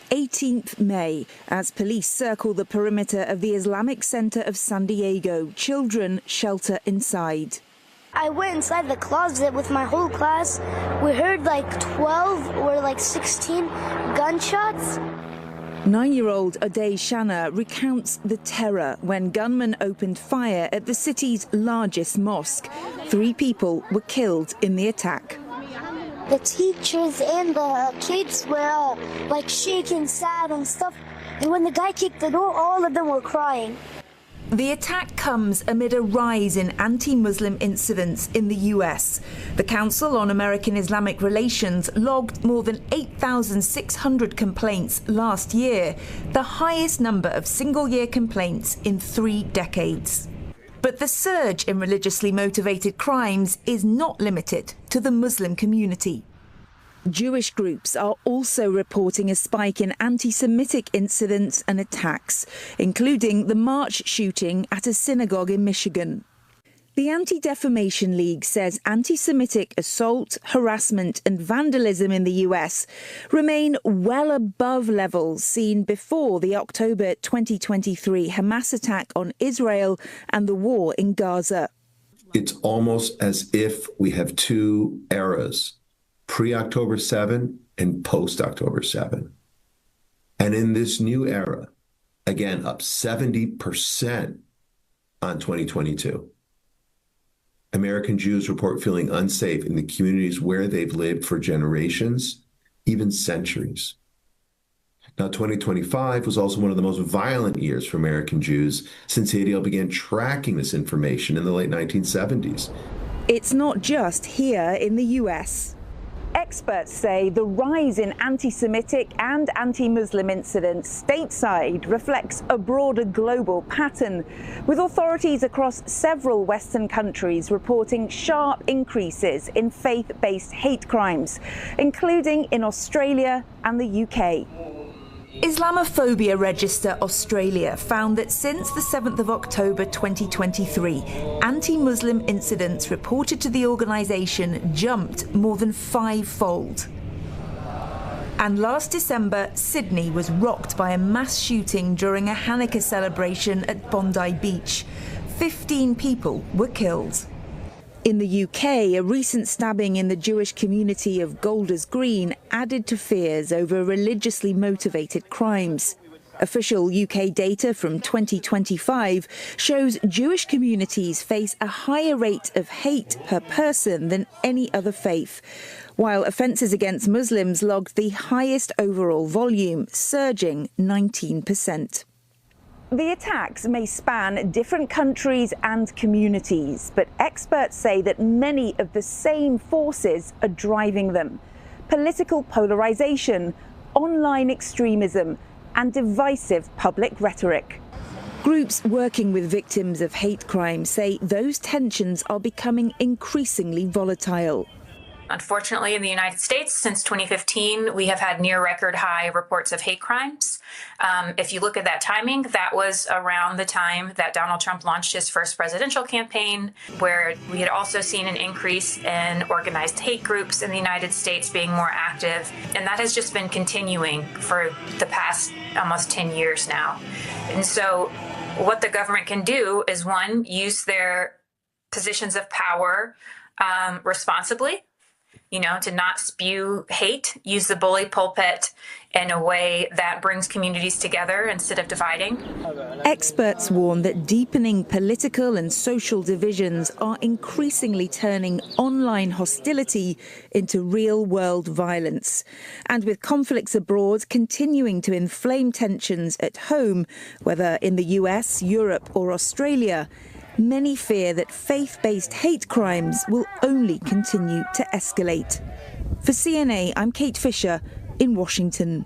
18th May as police circle the perimeter of the Islamic Center of San Diego. Children shelter inside. I went inside the closet with my whole class. We heard like 12 or like 16 gunshots. 9-year-old Ade Shanna recounts the terror when gunmen opened fire at the city's largest mosque. 3 people were killed in the attack. The teachers and the kids were like shaking, sad and stuff. And when the guy kicked the door, all of them were crying. The attack comes amid a rise in anti-Muslim incidents in the US. The Council on American Islamic Relations logged more than 8,600 complaints last year, the highest number of single-year complaints in 3 decades. But the surge in religiously motivated crimes is not limited to the Muslim community. Jewish groups are also reporting a spike in anti-Semitic incidents and attacks, including the March shooting at a synagogue in Michigan. The Anti-Defamation League says anti-Semitic assault, harassment and vandalism in the US remain well above levels seen before the October 2023 Hamas attack on Israel and the war in Gaza. It's almost as if we have 2 eras. Pre-October 7 and post-October 7. And in this new era, again, up 70% on 2022. American Jews report feeling unsafe in the communities where they've lived for generations, even centuries. Now, 2025 was also one of the most violent years for American Jews since ADL began tracking this information in the late 1970s. It's not just here in the US. Experts say the rise in anti-Semitic and anti-Muslim incidents stateside reflects a broader global pattern, with authorities across several Western countries reporting sharp increases in faith-based hate crimes, including in Australia and the UK. Islamophobia Register Australia found that since the 7th of October 2023, anti-Muslim incidents reported to the organisation jumped more than 5-fold. And last December, Sydney was rocked by a mass shooting during a Hanukkah celebration at Bondi Beach. 15 people were killed. In the UK, a recent stabbing in the Jewish community of Golders Green added to fears over religiously motivated crimes. Official UK data from 2025 shows Jewish communities face a higher rate of hate per person than any other faith, while offences against Muslims logged the highest overall volume, surging 19%. The attacks may span different countries and communities, but experts say that many of the same forces are driving them: political polarisation, online extremism, and divisive public rhetoric. Groups working with victims of hate crime say those tensions are becoming increasingly volatile. Unfortunately, in the United States, since 2015, we have had near record high reports of hate crimes. If you look at that timing, that was around the time that Donald Trump launched his first presidential campaign, where we had also seen an increase in organized hate groups in the United States being more active. And that has just been continuing for the past almost 10 years now. And so what the government can do is, one, use their positions of power responsibly, to not spew hate, use the bully pulpit in a way that brings communities together instead of dividing. Experts warn that deepening political and social divisions are increasingly turning online hostility into real-world violence. And with conflicts abroad continuing to inflame tensions at home, whether in the US, Europe or Australia, many fear that faith-based hate crimes will only continue to escalate. For CNA, I'm Kate Fisher in Washington.